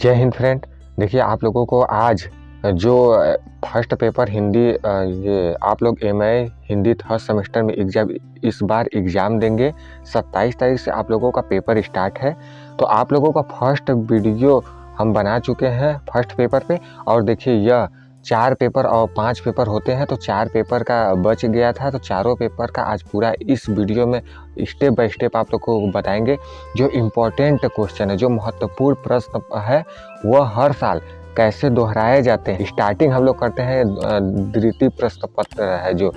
जय हिंद फ्रेंड। देखिए आप लोगों को आज जो फर्स्ट पेपर हिंदी ये आप लोग एमए हिंदी थर्ड सेमेस्टर में एग्जाम इस बार एग्ज़ाम देंगे। 27 तारीख से आप लोगों का पेपर स्टार्ट है। तो आप लोगों का फर्स्ट वीडियो हम बना चुके हैं फर्स्ट पेपर पे। और देखिए यह 4 पेपर और 5 पेपर होते हैं, तो 4 पेपर का बच गया था, तो चारों पेपर का आज पूरा इस वीडियो में स्टेप बाय स्टेप आप लोग को बताएंगे। जो इम्पोर्टेंट क्वेश्चन है, जो महत्वपूर्ण प्रश्न है, वह हर साल कैसे दोहराए जाते हैं। स्टार्टिंग हम लोग करते हैं द्वितीय प्रश्न पत्र है जो,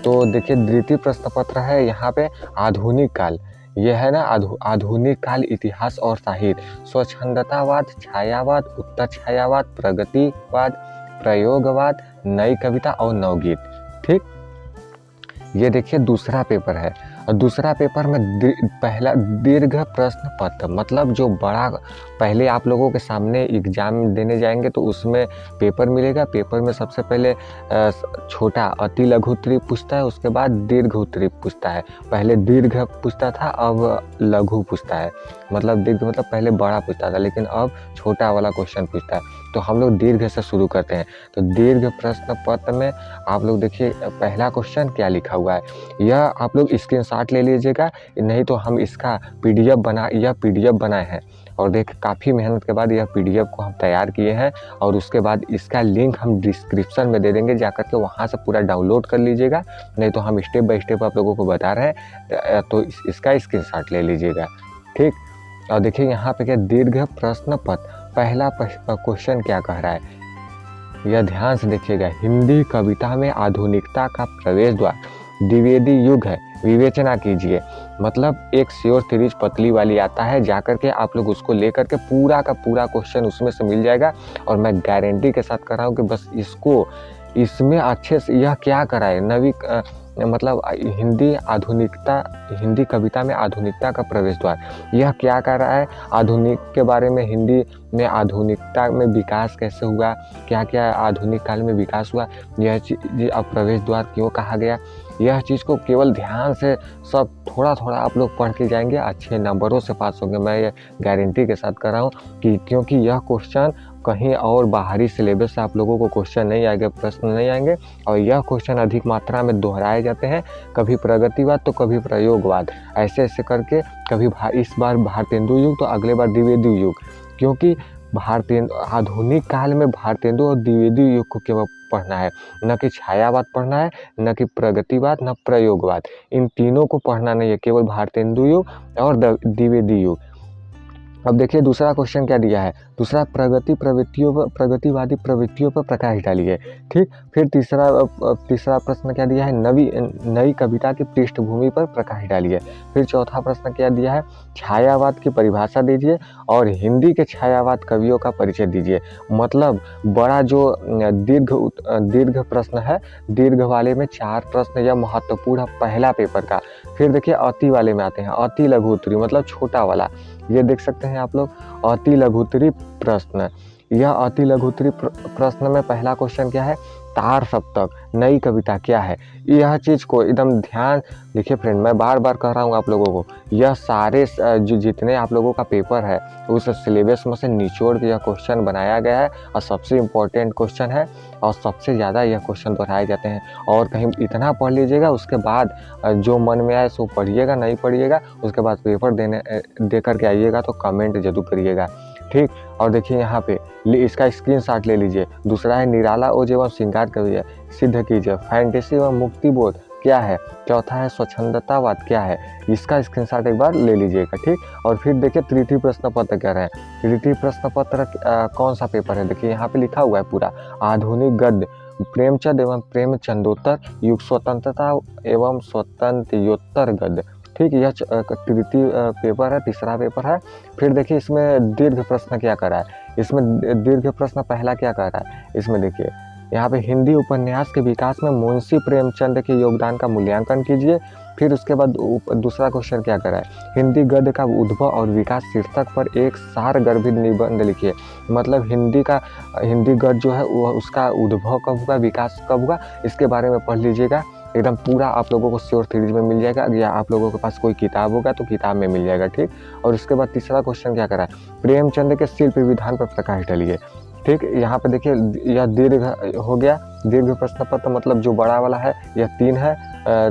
तो देखिए द्वितीय प्रश्न पत्र है यहाँ पे आधुनिक काल, यह है ना आधुनिक काल इतिहास और साहित्य, स्वच्छंदतावाद, छायावाद, उत्तर छायावाद, प्रगतिवाद, प्रयोगवाद, नई कविता और नवगीत। ठीक, ये देखिए दूसरा पेपर है। और दूसरा पेपर में पहला दीर्घ प्रश्न पत्र, मतलब जो बड़ा पहले आप लोगों के सामने एग्जाम देने जाएंगे तो उसमें पेपर मिलेगा। पेपर में सबसे पहले छोटा अति लघु उत्तरीय पूछता है, उसके बाद दीर्घ उत्तरीय पूछता है। पहले दीर्घ पूछता था, अब लघु पूछता है। मतलब दीर्घ मतलब पहले बड़ा पूछता था, लेकिन अब छोटा वाला क्वेश्चन पूछता है। तो हम लोग दीर्घ से शुरू करते हैं। तो दीर्घ प्रश्न पत्र में आप लोग देखिए पहला क्वेश्चन क्या लिखा हुआ है, यह आप लोग स्क्रीनशॉट ले लीजिएगा, नहीं तो हम इसका पीडीएफ बनाए हैं। और देख काफ़ी मेहनत के बाद यह पीडीएफ को हम तैयार किए हैं, और उसके बाद इसका लिंक हम डिस्क्रिप्शन में दे देंगे, जाकर के वहाँ से पूरा डाउनलोड कर लीजिएगा। नहीं तो हम स्टेप बाय स्टेप आप लोगों को बता रहे हैं, तो इसका स्क्रीनशॉट ले लीजिएगा। ठीक, और देखिए यहाँ पे क्या दीर्घ प्रश्न पत्र पहला क्वेश्चन क्या कह रहा है, यह ध्यान से देखिएगा। हिंदी कविता में आधुनिकता का प्रवेश द्वार द्विवेदी युग है, विवेचना कीजिए। मतलब एक श्योर सीरीज पतली वाली आता है, जाकर के आप लोग उसको लेकर के पूरा का पूरा क्वेश्चन उसमें से मिल जाएगा। और मैं गारंटी के साथ कर रहा हूँ कि बस इसको इसमें अच्छे से यह क्या कराए मतलब हिंदी कविता में आधुनिकता का प्रवेश द्वार, यह क्या कर रहा है, आधुनिक के बारे में, हिंदी में आधुनिकता में विकास कैसे हुआ, क्या क्या आधुनिक काल में विकास हुआ, यह चीज़ अब प्रवेश द्वार क्यों कहा गया। यह चीज़ को केवल ध्यान से सब थोड़ा थोड़ा आप लोग पढ़ के जाएंगे, अच्छे नंबरों से पास होंगे। मैं ये गारंटी के साथ कर रहा हूँ कि क्योंकि यह क्वेश्चन कहीं और बाहरी सिलेबस से आप लोगों को क्वेश्चन नहीं आएंगे, प्रश्न नहीं आएंगे। और यह क्वेश्चन अधिक मात्रा में दोहराए जाते हैं, कभी प्रगतिवाद तो कभी प्रयोगवाद, ऐसे ऐसे करके। कभी इस बार भारतेंदु युग तो अगले बार द्विवेदी युग, क्योंकि आधुनिक काल में भारतेंदु और द्विवेदी युग को केवल पढ़ना है, न कि छायावाद पढ़ना है, न कि प्रगतिवाद, न प्रयोगवाद। इन तीनों को पढ़ना नहीं है, केवल भारतेंदु युग और द्विवेदी युग। अब देखिए दूसरा क्वेश्चन क्या दिया है, दूसरा प्रगतिवादी प्रवृत्तियों पर प्रकाश डालिए। ठीक, फिर तीसरा प्रश्न क्या दिया है, नई कविता की पृष्ठभूमि पर प्रकाश डालिए। फिर चौथा प्रश्न क्या दिया है, छायावाद की परिभाषा दीजिए और हिंदी के छायावाद कवियों का परिचय दीजिए। मतलब बड़ा जो दीर्घ प्रश्न है, दीर्घ वाले में 4 प्रश्न, यह महत्वपूर्ण है पहला पेपर का। फिर देखिए अति वाले में आते हैं, अति लघु उत्तरीय मतलब छोटा वाला, ये देख सकते हैं आप लोग, अति लघु उत्तरीय प्रश्न। यह अति लघु उत्तरीय प्रश्न में पहला क्वेश्चन क्या है, तार सप्तक नई कविता क्या है। यह चीज़ को एकदम ध्यान देखिए फ्रेंड, मैं बार बार कह रहा हूँ आप लोगों को, यह सारे जितने आप लोगों का पेपर है उस सिलेबस में से निचोड़ के यह क्वेश्चन बनाया गया है, और सबसे इम्पोर्टेंट क्वेश्चन है, और सबसे ज़्यादा यह क्वेश्चन दोहराए जाते हैं। और कहीं इतना पढ़ लीजिएगा, उसके बाद जो मन में आए सो पढ़िएगा, नहीं पढ़िएगा उसके बाद पेपर दे करके आइएगा, तो कमेंट जरूर करिएगा। ठीक, और देखिए यहाँ पे इसका स्क्रीनशॉट ले लीजिए। दूसरा है निराला ओज एवं श्रृंगार कवि सिद्ध कीजिए, फैंटेसी एवं मुक्तिबोध क्या है। चौथा है स्वच्छंदतावाद क्या है, इसका स्क्रीनशॉट एक बार ले लीजिएगा। ठीक, और फिर देखिए तृतीय प्रश्न पत्र क्या है। तृतीय प्रश्न पत्र कौन सा पेपर है, देखिए यहाँ पे लिखा हुआ है पूरा, आधुनिक गद्य प्रेमचंद एवं प्रेमचंदोत्तर युग, स्वतंत्रता एवं स्वतंत्रोत्तर गद्य। ठीक, यह तृतीय पेपर है, तीसरा पेपर है। फिर देखिए इसमें दीर्घ प्रश्न क्या कर रहा है, इसमें दीर्घ प्रश्न पहला क्या कर रहा है, इसमें देखिए यहाँ पे हिंदी उपन्यास के विकास में मुंशी प्रेमचंद के योगदान का मूल्यांकन कीजिए। फिर उसके बाद दूसरा क्वेश्चन क्या कर रहा है, हिंदी गद्य का उद्भव और विकास शीर्षक पर एक सारगर्भित निबंध लिखिए। मतलब हिंदी गद्य जो है वह उसका उद्भव कब हुआ, विकास कब हुआ, इसके बारे में पढ़ लीजिएगा। एकदम पूरा आप लोगों को श्योर सीरीज में मिल जाएगा, या आप लोगों के पास कोई किताब होगा तो किताब में मिल जाएगा, ठीक। और उसके बाद तीसरा क्वेश्चन क्या करा है, प्रेमचंद के शिल्प विधान पर प्रकाश डालिए, ठीक। यहाँ पे देखिए यह दीर्घ हो गया, दीर्घ प्रश्न पत्र मतलब जो बड़ा वाला है यह 3 है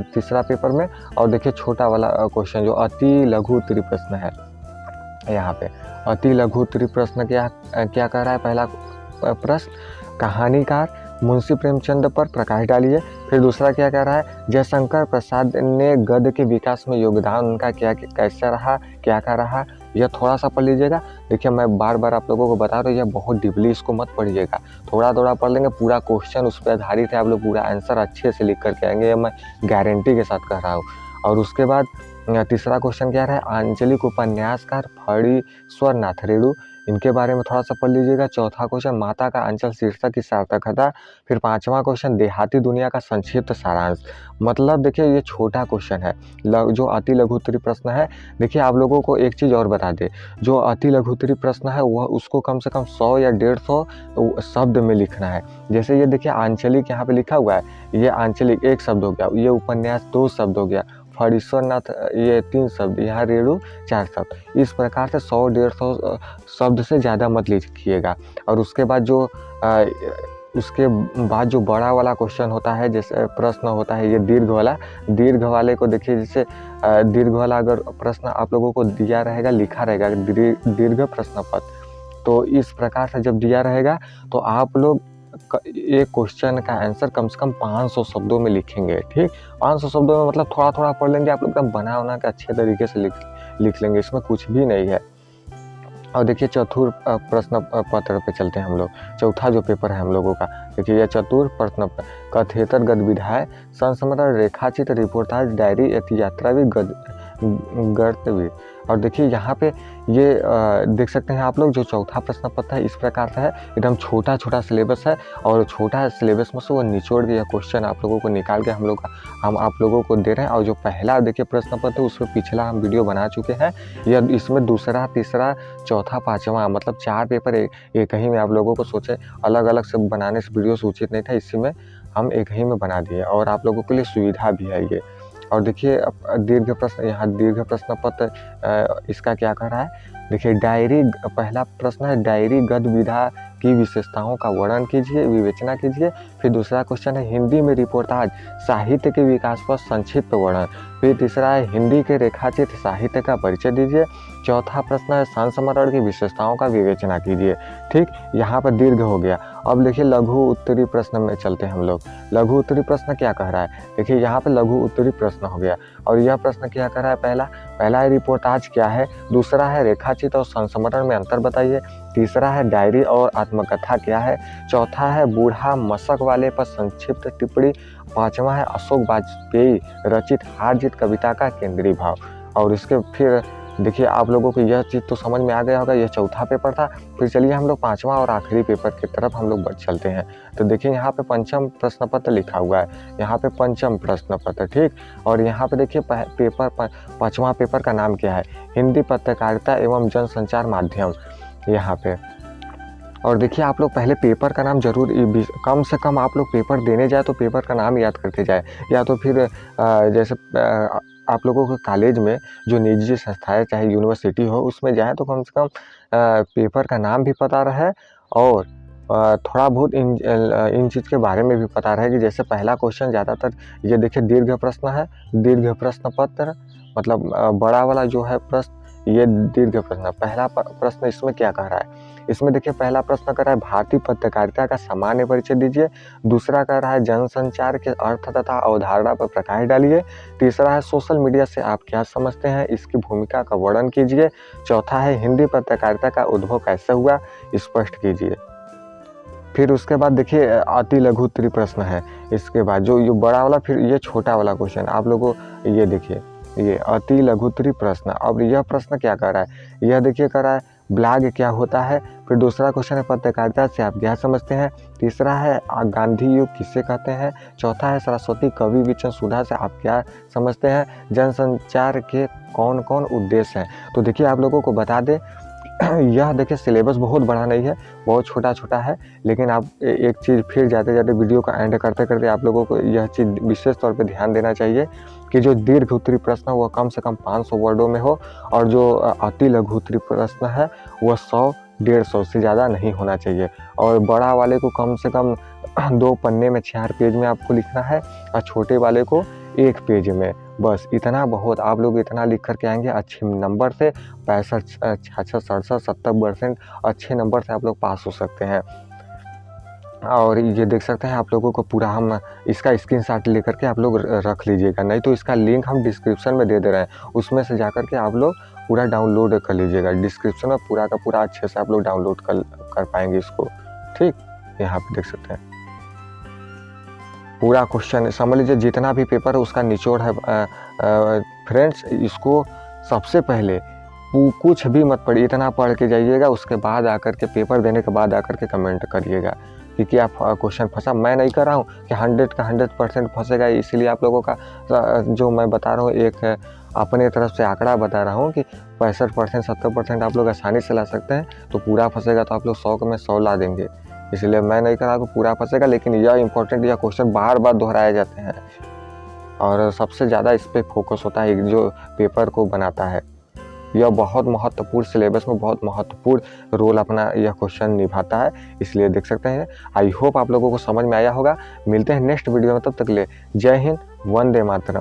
तीसरा पेपर में। और देखिए छोटा वाला क्वेश्चन जो अति लघु उत्तरी प्रश्न है, यहाँ पे अति लघु उत्तरी प्रश्न क्या कह रहा है। पहला प्रश्न, कहानीकार मुंशी प्रेमचंद पर प्रकाश डालिए। फिर दूसरा क्या कह रहा है, जयशंकर प्रसाद ने गद्य के विकास में योगदान उनका कैसा रहा, क्या रहा, यह थोड़ा सा पढ़ लीजिएगा। देखिए मैं बार बार आप लोगों को बता रहा हूँ, यह बहुत डीपली इसको मत पढ़िएगा, थोड़ा थोड़ा पढ़ लेंगे, पूरा क्वेश्चन उस पर आधारित है, आप लोग पूरा आंसर अच्छे से लिख करके आएंगे, ये मैं गारंटी के साथ कह रहा हूँ। और उसके बाद तीसरा क्वेश्चन क्या रहा है, आंचलिक उपन्यासकार फणीश्वर नाथ रेणु, इनके बारे में थोड़ा सा पढ़ लीजिएगा। चौथा क्वेश्चन, माता का अंचल शीर्षक की सार्थकता। फिर पांचवा क्वेश्चन, देहाती दुनिया का संक्षिप्त सारांश। मतलब देखिए ये छोटा क्वेश्चन है, जो अति लघु उत्तरी प्रश्न है। देखिए आप लोगों को एक चीज़ और बता दे, जो अति लघु उत्तरी प्रश्न है वह उसको कम से कम 100 या 150 शब्द में लिखना है। जैसे ये देखिए आंचलिक यहाँ पे लिखा हुआ है, ये आंचलिक 1 शब्द हो गया, ये उपन्यास 2 शब्द हो गया, फणीश्वर नाथ ये 3 शब्द, यहाँ रेणु 4 शब्द। इस प्रकार से 100-150 शब्द से ज़्यादा मत लिखिएगा। और उसके बाद जो बड़ा वाला क्वेश्चन होता है, जैसे प्रश्न होता है ये दीर्घ वाले को देखिए, जैसे दीर्घ वाला अगर प्रश्न आप लोगों को दिया रहेगा, लिखा रहेगा दीर्घ प्रश्न पत्र, तो इस प्रकार से जब दिया रहेगा तो आप लोग एक क्वेश्चन का आंसर कम से कम 500 शब्दों में लिखेंगे, ठीक। 500 शब्दों में मतलब थोड़ा थोड़ा पढ़ लेंगे, आप लोग एकदम बना के अच्छे तरीके से लिख लेंगे, इसमें कुछ भी नहीं है। और देखिए चतुर्थ प्रश्न पत्र पे चलते हैं हम लोग, चौथा जो पेपर है हम लोगों का। देखिए यह चतुर्थ प्रश्न कथेतर गतिविधाएं, संस्मरण, रेखाचित्र, रिपोर्टाज, डायरी, यात्रा भी गद्य। और देखिए यहाँ पे ये देख सकते हैं आप लोग, जो चौथा प्रश्न पत्र है इस प्रकार से है, एकदम छोटा सिलेबस है, और छोटा सिलेबस में से वो निचोड़ के यह क्वेश्चन आप लोगों को निकाल के हम आप लोगों को दे रहे हैं। और जो पहला देखिए प्रश्न पत्र है उसमें पिछला हम वीडियो बना चुके हैं, यह इसमें दूसरा, तीसरा, चौथा, पाँचवा मतलब 4 पेपर एक ही में आप लोगों को सोचे अलग अलग से बनाने से वीडियो सूचित नहीं था, इसी में हम एक ही में बना दिए, और आप लोगों के लिए सुविधा भी है ये। और देखिए दीर्घ प्रश्न, यहाँ दीर्घ प्रश्न पत्र इसका क्या कर रहा है। देखिए डायरी, पहला प्रश्न है डायरी गद्य विधा की विशेषताओं का वर्णन कीजिए, विवेचना कीजिए। फिर दूसरा क्वेश्चन है हिंदी में रिपोर्टाज साहित्य के विकास पर संक्षिप्त वर्णन। फिर तीसरा है हिंदी के रेखाचित्र साहित्य का परिचय दीजिए। चौथा प्रश्न है संस्मरण की विशेषताओं का विवेचना कीजिए, ठीक। यहाँ पर दीर्घ हो गया। अब देखिए लघु उत्तरी प्रश्न में चलते हैं हम लोग। लघु उत्तरी प्रश्न क्या कह रहा है, देखिए यहाँ पे लघु उत्तरी प्रश्न हो गया, और यह प्रश्न क्या कह रहा है, पहला है रिपोर्टाज क्या है, दूसरा है रेखाचित्र और संस्मरण में अंतर बताइए, तीसरा है डायरी और आत्मकथा क्या है, चौथा है बूढ़ा मशक वाले पर संक्षिप्त टिप्पणी, पांचवा है अशोक वाजपेयी रचित हार जीत कविता का केंद्रीय भाव। और इसके फिर देखिए आप लोगों को यह चीज़ तो समझ में आ गया होगा, यह चौथा पेपर था। फिर चलिए हम लोग पांचवा और आखिरी पेपर की तरफ हम लोग बढ़ चलते हैं। तो देखिए यहाँ पे पंचम प्रश्न पत्र लिखा हुआ है, यहाँ पे पंचम प्रश्न पत्र, ठीक। और यहाँ पे देखिए पेपर पांचवा पेपर का नाम क्या है, हिंदी पत्रकारिता एवं जनसंचार माध्यम, यहाँ पे। और देखिए आप लोग पहले पेपर का नाम जरूर, कम से कम आप लोग पेपर देने जाए तो पेपर का नाम याद करके जाए, या तो फिर जैसे आप लोगों के कॉलेज में जो निजी संस्थाएं चाहे यूनिवर्सिटी हो उसमें जाए तो कम से कम पेपर का नाम भी पता रहे, और थोड़ा बहुत इन चीज़ के बारे में भी पता रहे। कि जैसे पहला क्वेश्चन ज़्यादातर ये देखिए दीर्घ प्रश्न है, दीर्घ प्रश्न पत्र मतलब बड़ा वाला जो है प्रश्न, ये दीर्घ प्रश्न। पहला प्रश्न इसमें क्या कह रहा है, इसमें देखिए पहला प्रश्न कर रहा है भारतीय पत्रकारिता का सामान्य परिचय दीजिए। दूसरा कह रहा है जनसंचार के अर्थ तथा अवधारणा पर प्रकाश डालिए। तीसरा है सोशल मीडिया से आप क्या समझते हैं, इसकी भूमिका का वर्णन कीजिए। चौथा है हिंदी पत्रकारिता का उद्भव कैसे हुआ, स्पष्ट कीजिए। फिर उसके बाद देखिए अति लघु उत्तरी प्रश्न है, इसके बाद जो ये बड़ा वाला, फिर ये छोटा वाला क्वेश्चन आप लोगों को ये देखिए, ये अति लघु उत्तरी प्रश्न। अब यह प्रश्न क्या कर रहा है, यह देखिए कर रहा है ब्लॉग क्या होता है। फिर दूसरा क्वेश्चन है पत्रकारिता से आप क्या समझते हैं। तीसरा है गांधी युग किसे कहते हैं। चौथा है सरस्वती कवि विचन सुधा से आप क्या समझते हैं। जनसंचार के कौन कौन उद्देश्य हैं। तो देखिए आप लोगों को बता दें यह देखिए सिलेबस बहुत बड़ा नहीं है, बहुत छोटा छोटा है, लेकिन आप एक चीज़ फिर जाते जाते वीडियो का एंड करते करते आप लोगों को यह चीज़ विशेष तौर पे ध्यान देना चाहिए कि जो दीर्घ उत्तरी प्रश्न है वह कम से कम 500 वर्डों में हो, और जो अति लघु उत्तरी प्रश्न है वह 100-150 से ज़्यादा नहीं होना चाहिए। और बड़ा वाले को कम से कम 2 पन्ने में 4 पेज में आपको लिखना है, और छोटे वाले को 1 पेज में। बस इतना बहुत, आप लोग इतना लिख कर के आएंगे अच्छे नंबर से 65, 66, 67, 70% अच्छे नंबर से आप लोग पास हो सकते हैं। और ये देख सकते हैं आप लोगों को पूरा हम इसका स्क्रीनशॉट लेकर के आप लोग रख लीजिएगा, नहीं तो इसका लिंक हम डिस्क्रिप्शन में दे रहे हैं, उसमें से जाकर के आप लोग पूरा डाउनलोड कर लीजिएगा। डिस्क्रिप्शन में पूरा का पूरा अच्छे से आप लोग डाउनलोड कर पाएंगे इसको। ठीक, यहाँ पे देख सकते हैं पूरा क्वेश्चन समझ लीजिए, जितना भी पेपर है उसका निचोड़ है। फ्रेंड्स, इसको सबसे पहले कुछ भी मत पढ़िए, इतना पढ़ के जाइएगा, उसके बाद आकर के पेपर देने के बाद आकर के कमेंट करिएगा कि क्या क्वेश्चन फंसा। मैं नहीं कर रहा हूँ कि 100 का 100% फंसेगा, इसीलिए आप लोगों का जो मैं बता रहा हूँ एक अपने तरफ से आंकड़ा बता रहा हूँ कि 65%, 70% आप लोग आसानी से ला सकते हैं, तो पूरा फंसेगा तो आप लोग 100 में 100 ला देंगे। इसलिए मैं नहीं कर रहा हूँ पूरा फंसेगा, लेकिन यह इंपॉर्टेंट, यह क्वेश्चन बार बार दोहराए जाते हैं और सबसे ज़्यादा इस पर फोकस होता है जो पेपर को बनाता है। यह बहुत महत्वपूर्ण, सिलेबस में बहुत महत्वपूर्ण रोल अपना यह क्वेश्चन निभाता है, इसलिए देख सकते हैं। आई होप आप लोगों को समझ में आया होगा। मिलते हैं नेक्स्ट वीडियो में, तब तक के लिए जय हिंद, वंदे मातरम।